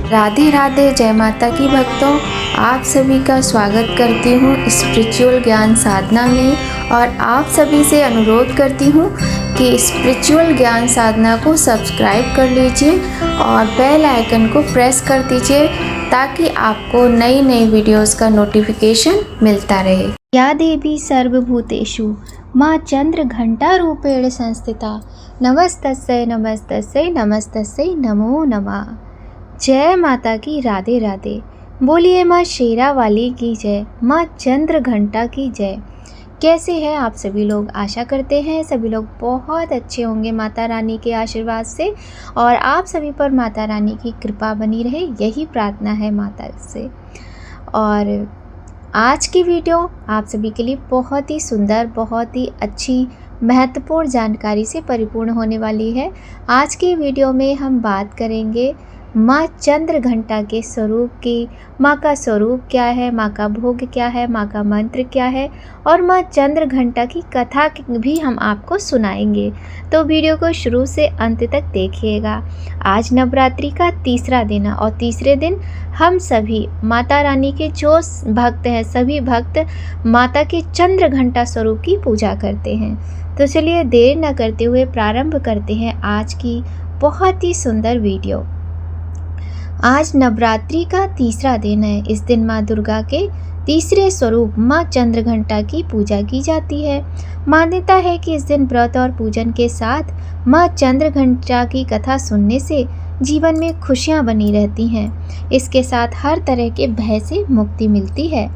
राधे राधे, जय माता की भक्तों। आप सभी का स्वागत करती हूँ स्पिरिचुअल ज्ञान साधना में और आप सभी से अनुरोध करती हूँ कि स्पिरिचुअल ज्ञान साधना को सब्सक्राइब कर लीजिए और बेल आइकन को प्रेस कर दीजिए ताकि आपको नई नई वीडियोस का नोटिफिकेशन मिलता रहे। या देवी सर्वभूतेषु माँ चंद्र घंटा रूपेण संस्थिता नमस्तस्यै नमस्तस्यै नमस्तस्यै नमो नमः। जय माता की, राधे राधे। बोलिए माँ शेरा वाली की जय, माँ चंद्र घंटा की जय। कैसे हैं आप सभी लोग? आशा करते हैं सभी लोग बहुत अच्छे होंगे माता रानी के आशीर्वाद से और आप सभी पर माता रानी की कृपा बनी रहे, यही प्रार्थना है माता से। और आज की वीडियो आप सभी के लिए बहुत ही सुंदर, बहुत ही अच्छी, महत्वपूर्ण जानकारी से परिपूर्ण होने वाली है। आज की वीडियो में हम बात करेंगे माँ चंद्र घंटा के स्वरूप की। माँ का स्वरूप क्या है, माँ का भोग क्या है, माँ का मंत्र क्या है और माँ चंद्र घंटा की कथा भी हम आपको सुनाएंगे। तो वीडियो को शुरू से अंत तक देखिएगा। आज नवरात्रि का तीसरा दिन है और तीसरे दिन हम सभी माता रानी के जो भक्त हैं, सभी भक्त माता के चंद्र घंटा स्वरूप की पूजा करते हैं। तो चलिए देर न करते हुए प्रारंभ करते हैं आज की बहुत ही सुंदर वीडियो। आज नवरात्रि का तीसरा दिन है। इस दिन माँ दुर्गा के तीसरे स्वरूप माँ चंद्र घंटा की पूजा की जाती है। मान्यता है कि इस दिन व्रत और पूजन के साथ माँ चंद्र घंटा की कथा सुनने से जीवन में खुशियाँ बनी रहती हैं। इसके साथ हर तरह के भय से मुक्ति मिलती है।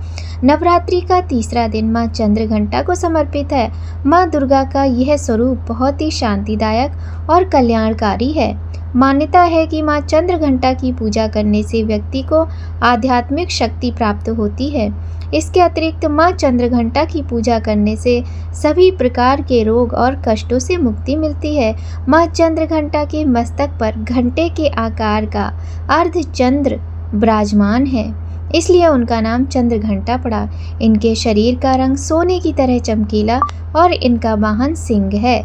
नवरात्रि का तीसरा दिन माँ चंद्र घंटा को समर्पित है। माँ दुर्गा का यह स्वरूप बहुत ही शांतिदायक और कल्याणकारी है। मान्यता है कि माँ चंद्र घंटा की पूजा करने से व्यक्ति को आध्यात्मिक शक्ति प्राप्त होती है। इसके अतिरिक्त माँ चंद्र घंटा की पूजा करने से सभी प्रकार के रोग और कष्टों से मुक्ति मिलती है। माँ चंद्र घंटा के मस्तक पर घंटे के आकार का अर्धचंद्र विराजमान है, इसलिए उनका नाम चंद्र घंटा पड़ा। इनके शरीर का रंग सोने की तरह चमकीला और इनका वाहन सिंह है।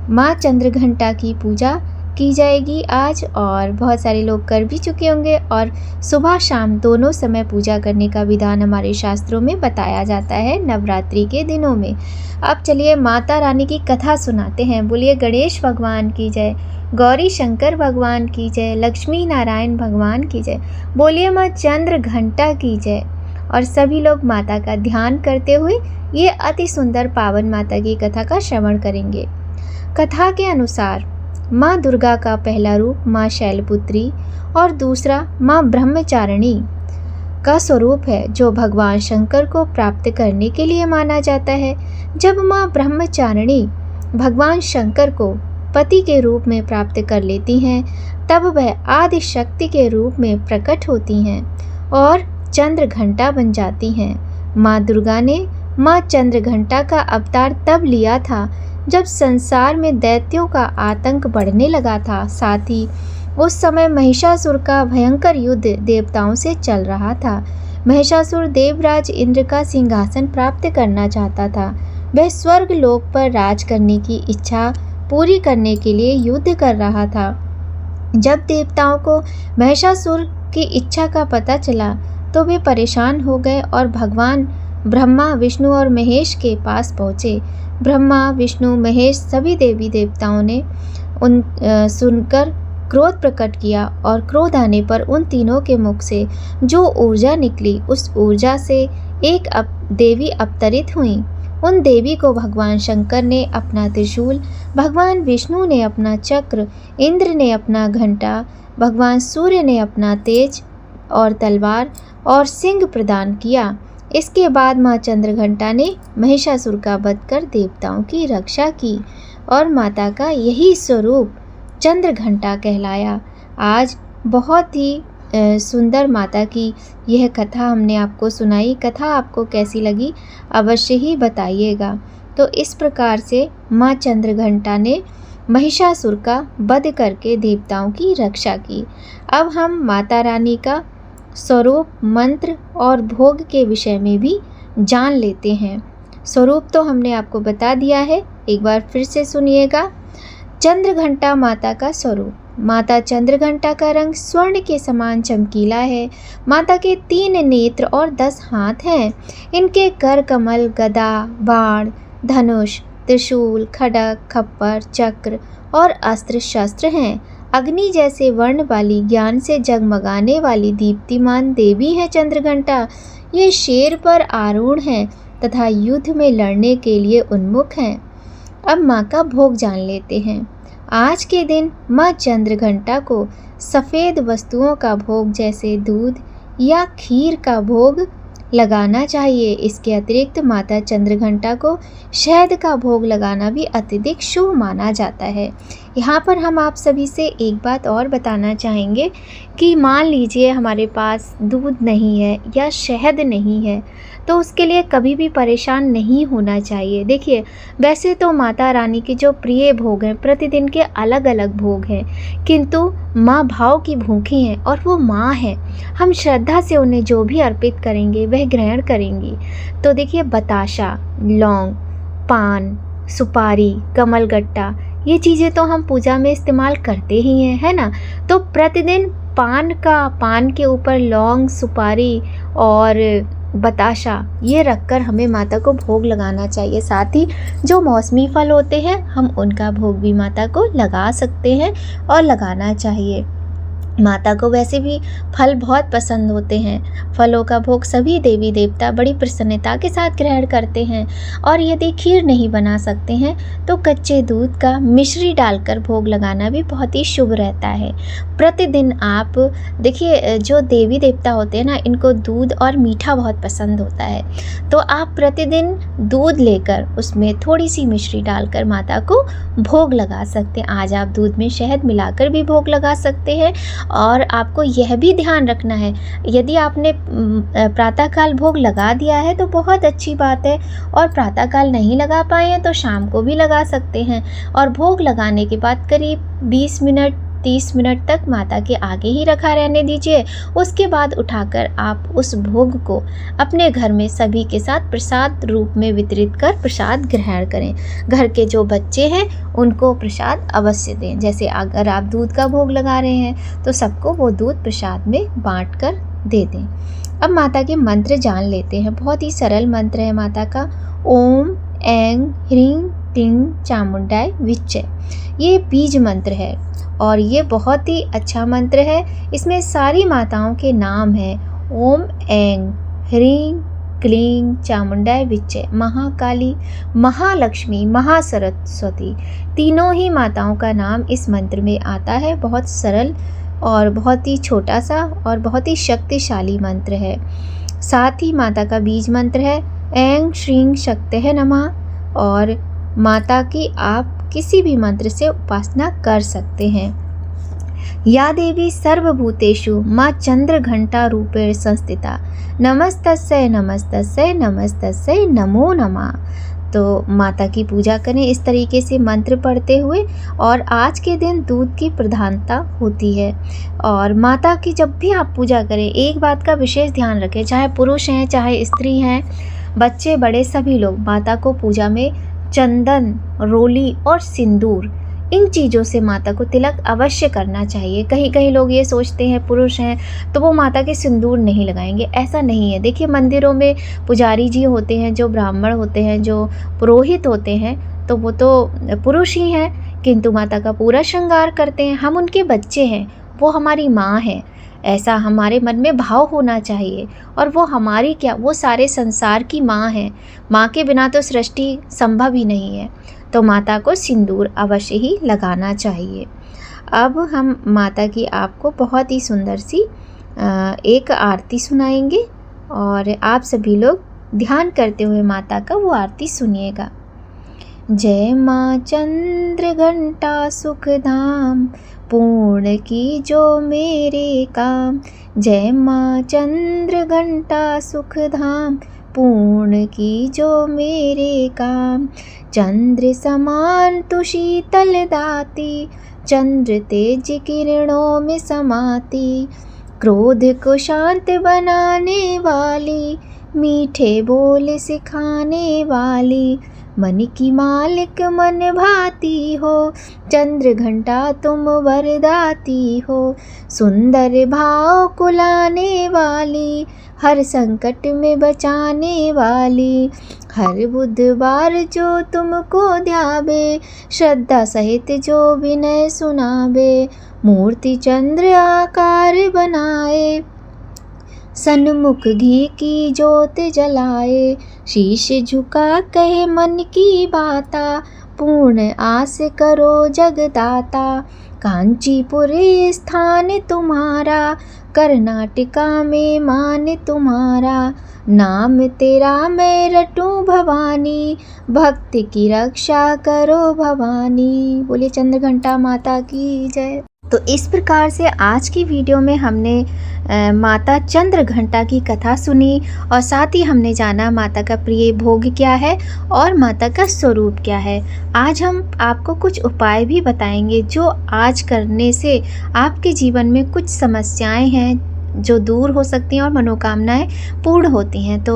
माँ चंद्र घंटा की पूजा की जाएगी आज और बहुत सारे लोग कर भी चुके होंगे और सुबह शाम दोनों समय पूजा करने का विधान हमारे शास्त्रों में बताया जाता है नवरात्रि के दिनों में। अब चलिए माता रानी की कथा सुनाते हैं। बोलिए गणेश भगवान की जय, गौरी शंकर भगवान की जय, लक्ष्मी नारायण भगवान की जय। बोलिए माँ चंद्र घंटा की जय। और सभी लोग माता का ध्यान करते हुए ये अति सुंदर पावन माता की कथा का श्रवण करेंगे। कथा के अनुसार माँ दुर्गा का पहला रूप माँ शैलपुत्री और दूसरा माँ ब्रह्मचारिणी का स्वरूप है, जो भगवान शंकर को प्राप्त करने के लिए माना जाता है। जब माँ ब्रह्मचारिणी भगवान शंकर को पति के रूप में प्राप्त कर लेती हैं, तब वह आदि शक्ति के रूप में प्रकट होती हैं और चंद्र घंटा बन जाती हैं। माँ दुर्गा ने माँ चंद्र घंटा का अवतार तब लिया था जब संसार में दैत्यों का आतंक बढ़ने लगा था। साथ ही उस समय महिषासुर का भयंकर युद्ध देवताओं से चल रहा था। महिषासुर देवराज इंद्र का सिंहासन प्राप्त करना चाहता था। वह स्वर्ग लोक पर राज करने की इच्छा पूरी करने के लिए युद्ध कर रहा था। जब देवताओं को महिषासुर की इच्छा का पता चला तो वे परेशान हो गए और भगवान ब्रह्मा, विष्णु और महेश के पास पहुँचे। ब्रह्मा, विष्णु, महेश सभी देवी देवताओं ने सुनकर क्रोध प्रकट किया और क्रोध आने पर उन तीनों के मुख से जो ऊर्जा निकली, उस ऊर्जा से एक देवी अवतरित हुई। उन देवी को भगवान शंकर ने अपना त्रिशूल, भगवान विष्णु ने अपना चक्र, इंद्र ने अपना घंटा, भगवान सूर्य ने अपना तेज और तलवार और सिंह प्रदान किया। इसके बाद माँ चंद्र घंटा ने महिषासुर का वध कर देवताओं की रक्षा की और माता का यही स्वरूप चंद्र घंटा कहलाया। आज बहुत ही सुंदर माता की यह कथा हमने आपको सुनाई। कथा आपको कैसी लगी अवश्य ही बताइएगा। तो इस प्रकार से माँ चंद्र घंटा ने महिषासुर का वध करके देवताओं की रक्षा की। अब हम माता रानी का स्वरूप, मंत्र और भोग के विषय में भी जान लेते हैं। स्वरूप तो हमने आपको बता दिया है, एक बार फिर से सुनिएगा। चंद्र घंटा माता का स्वरूप। माता चंद्रघंटा का रंग स्वर्ण के समान चमकीला है। माता के 3 नेत्र और 10 हाथ हैं। इनके कर कमल, गदा, बाण, धनुष, त्रिशूल, खड्ग, खप्पर, चक्र और अस्त्र शस्त्र हैं। अग्नि जैसे वर्ण वाली, ज्ञान से जगमगाने वाली दीप्तिमान देवी है चंद्रघंटा। ये शेर पर आरूढ़ हैं तथा युद्ध में लड़ने के लिए उन्मुख हैं। अब माँ का भोग जान लेते हैं। आज के दिन माँ चंद्रघंटा को सफ़ेद वस्तुओं का भोग जैसे दूध या खीर का भोग लगाना चाहिए। इसके अतिरिक्त माता चंद्रघंटा को शहद का भोग लगाना भी अत्यधिक शुभ माना जाता है। यहाँ पर हम आप सभी से एक बात और बताना चाहेंगे कि मान लीजिए हमारे पास दूध नहीं है या शहद नहीं है, तो उसके लिए कभी भी परेशान नहीं होना चाहिए। देखिए, वैसे तो माता रानी के जो प्रिय भोग हैं, प्रतिदिन के अलग अलग भोग हैं, किंतु माँ भाव की भूखी हैं और वो माँ है। हम श्रद्धा से उन्हें जो भी अर्पित करेंगे वह ग्रहण करेंगी। तो देखिए, बताशा, लौंग, पान, सुपारी, कमलगट्टा, ये चीज़ें तो हम पूजा में इस्तेमाल करते ही हैं, है ना। तो प्रतिदिन पान के ऊपर लौंग, सुपारी और बताशा ये रखकर हमें माता को भोग लगाना चाहिए। साथ ही जो मौसमी फल होते हैं, हम उनका भोग भी माता को लगा सकते हैं और लगाना चाहिए। माता को वैसे भी फल बहुत पसंद होते हैं। फलों का भोग सभी देवी देवता बड़ी प्रसन्नता के साथ ग्रहण करते हैं। और यदि खीर नहीं बना सकते हैं तो कच्चे दूध का मिश्री डालकर भोग लगाना भी बहुत ही शुभ रहता है। प्रतिदिन आप देखिए, जो देवी देवता होते हैं ना, इनको दूध और मीठा बहुत पसंद होता है। तो आप प्रतिदिन दूध लेकर उसमें थोड़ी सी मिश्री डालकर माता को भोग लगा सकते हैं। आज आप दूध में शहद मिलाकर भी भोग लगा सकते हैं। और आपको यह भी ध्यान रखना है, यदि आपने प्रातःकाल भोग लगा दिया है तो बहुत अच्छी बात है, और प्रातःकाल नहीं लगा पाए हैं तो शाम को भी लगा सकते हैं। और भोग लगाने के बाद करीब 20 मिनट 30 मिनट तक माता के आगे ही रखा रहने दीजिए। उसके बाद उठाकर आप उस भोग को अपने घर में सभी के साथ प्रसाद रूप में वितरित कर प्रसाद ग्रहण करें। घर के जो बच्चे हैं उनको प्रसाद अवश्य दें। जैसे अगर आप दूध का भोग लगा रहे हैं तो सबको वो दूध प्रसाद में बांट कर दे दें। अब माता के मंत्र जान लेते हैं। बहुत ही सरल मंत्र है माता का। ओम ऐं ह्रीं क्लीं चामुंडाय विच्चे, ये बीज मंत्र है और ये बहुत ही अच्छा मंत्र है। इसमें सारी माताओं के नाम हैं। ओम ऐं ह्रीं क्लीं चामुंडाय विच्चे, महाकाली, महालक्ष्मी, महासरस्वती, तीनों ही माताओं का नाम इस मंत्र में आता है। बहुत सरल और बहुत ही छोटा सा और बहुत ही शक्तिशाली मंत्र है। साथ ही माता का बीज मंत्र है ऐं श्रीं शक्तये नमः, और माता की आप किसी भी मंत्र से उपासना कर सकते हैं। या देवी सर्वभूतेषु माँ चंद्रघंटा रूपेण संस्थिता, नमस्तस्यै नमस्तस्यै नमस्तस्यै नमो नमः। तो माता की पूजा करें इस तरीके से मंत्र पढ़ते हुए। और आज के दिन दूध की प्रधानता होती है। और माता की जब भी आप पूजा करें, एक बात का विशेष ध्यान रखें, चाहे पुरुष हैं चाहे स्त्री हैं, बच्चे बड़े सभी लोग माता को पूजा में चंदन, रोली और सिंदूर, इन चीज़ों से माता को तिलक अवश्य करना चाहिए। कहीं कहीं लोग ये सोचते हैं पुरुष हैं तो वो माता के सिंदूर नहीं लगाएंगे, ऐसा नहीं है। देखिए, मंदिरों में पुजारी जी होते हैं, जो ब्राह्मण होते हैं, जो पुरोहित होते हैं, तो वो तो पुरुष ही हैं, किंतु माता का पूरा श्रृंगार करते हैं। हम उनके बच्चे हैं, वो हमारी माँ है, ऐसा हमारे मन में भाव होना चाहिए। और वो हमारी क्या, वो सारे संसार की माँ है। माँ के बिना तो सृष्टि संभव ही नहीं है। तो माता को सिंदूर अवश्य ही लगाना चाहिए। अब हम माता की आपको बहुत ही सुंदर सी एक आरती सुनाएंगे और आप सभी लोग ध्यान करते हुए माता का वो आरती सुनिएगा। जय माँ चंद्रघंटा सुखधाम, पूर्ण की जो मेरे काम। जय माँ चंद्रघंटा सुखधाम, पूर्ण की जो मेरे काम। चंद्र समान तु शीतल दाती, चंद्र तेज किरणों में समाती। क्रोध को शांत बनाने वाली, मीठे बोल सिखाने वाली। मन की मालिक मन भाती हो, चंद्र घंटा तुम वरदाती हो। सुंदर भाव कुलाने वाली, हर संकट में बचाने वाली। हर बुधवार जो तुमको ध्यावे, श्रद्धा सहित जो विनय सुनावे। मूर्ति चंद्र आकार बनाए, सन्मुख घी की ज्योत जलाए। शीश झुका कहे मन की बाता, पूर्ण आस करो जगदाता। कांचीपुर स्थान तुम्हारा, कर्नाटका में मान तुम्हारा। नाम तेरा मैं रटूं भवानी, भक्ति की रक्षा करो भवानी। बोलिए चंद्रघंटा माता की जय। तो इस प्रकार से आज की वीडियो में हमने माता चंद्रघंटा की कथा सुनी और साथ ही हमने जाना माता का प्रिय भोग क्या है और माता का स्वरूप क्या है। आज हम आपको कुछ उपाय भी बताएंगे जो आज करने से आपके जीवन में कुछ समस्याएं हैं जो दूर हो सकती हैं और मनोकामनाएं पूर्ण होती हैं। तो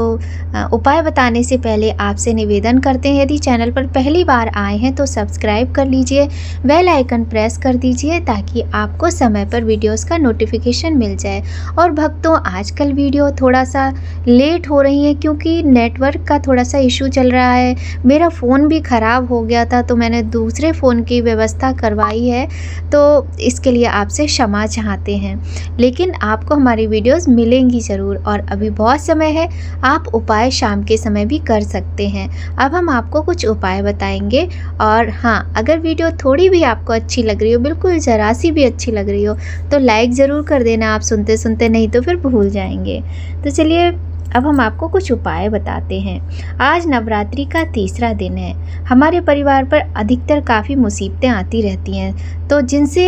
उपाय बताने से पहले आपसे निवेदन करते हैं, यदि चैनल पर पहली बार आए हैं तो सब्सक्राइब कर लीजिए, बेल आइकन प्रेस कर दीजिए ताकि आपको समय पर वीडियोस का नोटिफिकेशन मिल जाए। और भक्तों, आजकल वीडियो थोड़ा सा लेट हो रही है क्योंकि नेटवर्क का थोड़ा सा इशू चल रहा है। मेरा फ़ोन भी ख़राब हो गया था तो मैंने दूसरे फ़ोन की व्यवस्था करवाई है, तो इसके लिए आपसे क्षमा चाहते हैं। लेकिन आपको हमारी वीडियोस मिलेंगी ज़रूर और अभी बहुत समय है, आप उपाय शाम के समय भी कर सकते हैं। अब हम आपको कुछ उपाय बताएंगे और हाँ, अगर वीडियो थोड़ी भी आपको अच्छी लग रही हो, बिल्कुल ज़रा सी भी अच्छी लग रही हो तो लाइक ज़रूर कर देना आप सुनते सुनते, नहीं तो फिर भूल जाएंगे। तो चलिए अब हम आपको कुछ उपाय बताते हैं। आज नवरात्रि का तीसरा दिन है। हमारे परिवार पर अधिकतर काफ़ी मुसीबतें आती रहती हैं, तो जिनसे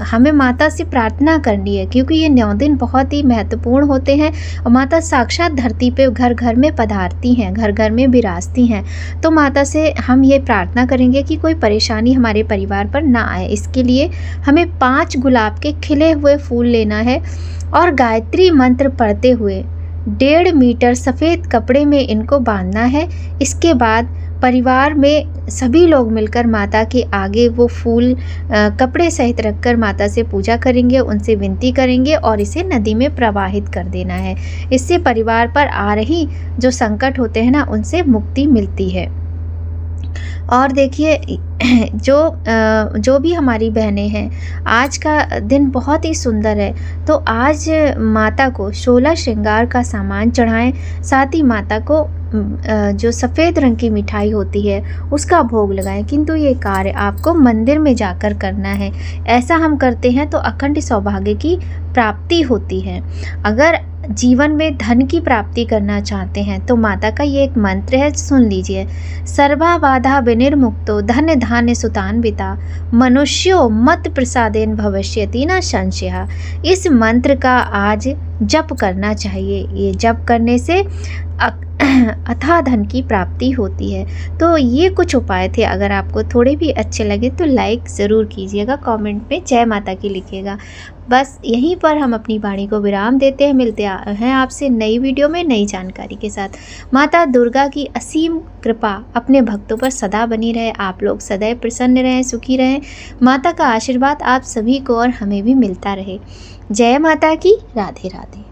हमें माता से प्रार्थना करनी है क्योंकि ये 9 दिन बहुत ही महत्वपूर्ण होते हैं और माता साक्षात धरती पे घर घर में पधारती हैं, घर घर में विराजती हैं। तो माता से हम ये प्रार्थना करेंगे कि कोई परेशानी हमारे परिवार पर ना आए। इसके लिए हमें 5 गुलाब के खिले हुए फूल लेना है और गायत्री मंत्र पढ़ते हुए 1.5 मीटर सफ़ेद कपड़े में इनको बांधना है। इसके बाद परिवार में सभी लोग मिलकर माता के आगे वो फूल कपड़े सहित रखकर माता से पूजा करेंगे, उनसे विनती करेंगे और इसे नदी में प्रवाहित कर देना है। इससे परिवार पर आ रही जो संकट होते हैं ना, उनसे मुक्ति मिलती है। और देखिए जो भी हमारी बहनें हैं, आज का दिन बहुत ही सुंदर है, तो आज माता को 16 श्रृंगार का सामान चढ़ाएं। साथ ही माता को जो सफ़ेद रंग की मिठाई होती है उसका भोग लगाएं। किंतु ये कार्य आपको मंदिर में जाकर करना है। ऐसा हम करते हैं तो अखंड सौभाग्य की प्राप्ति होती है। अगर जीवन में धन की प्राप्ति करना चाहते हैं तो माता का ये एक मंत्र है, सुन लीजिए। सर्वा बाधा विनिर्मुक्तो धन धान्य सुतान्विता, मनुष्यो मत प्रसादेन भविष्यति न संशयः। इस मंत्र का आज जप करना चाहिए। ये जप करने से अथाह धन की प्राप्ति होती है। तो ये कुछ उपाय थे। अगर आपको थोड़े भी अच्छे लगे तो लाइक ज़रूर कीजिएगा, कमेंट में जय माता की लिखिएगा। बस यहीं पर हम अपनी वाणी को विराम देते हैं। मिलते हैं आपसे नई वीडियो में नई जानकारी के साथ। माता दुर्गा की असीम कृपा अपने भक्तों पर सदा बनी रहे। आप लोग सदैव प्रसन्न रहें, सुखी रहें। माता का आशीर्वाद आप सभी को और हमें भी मिलता रहे। जय माता की। राधे राधे।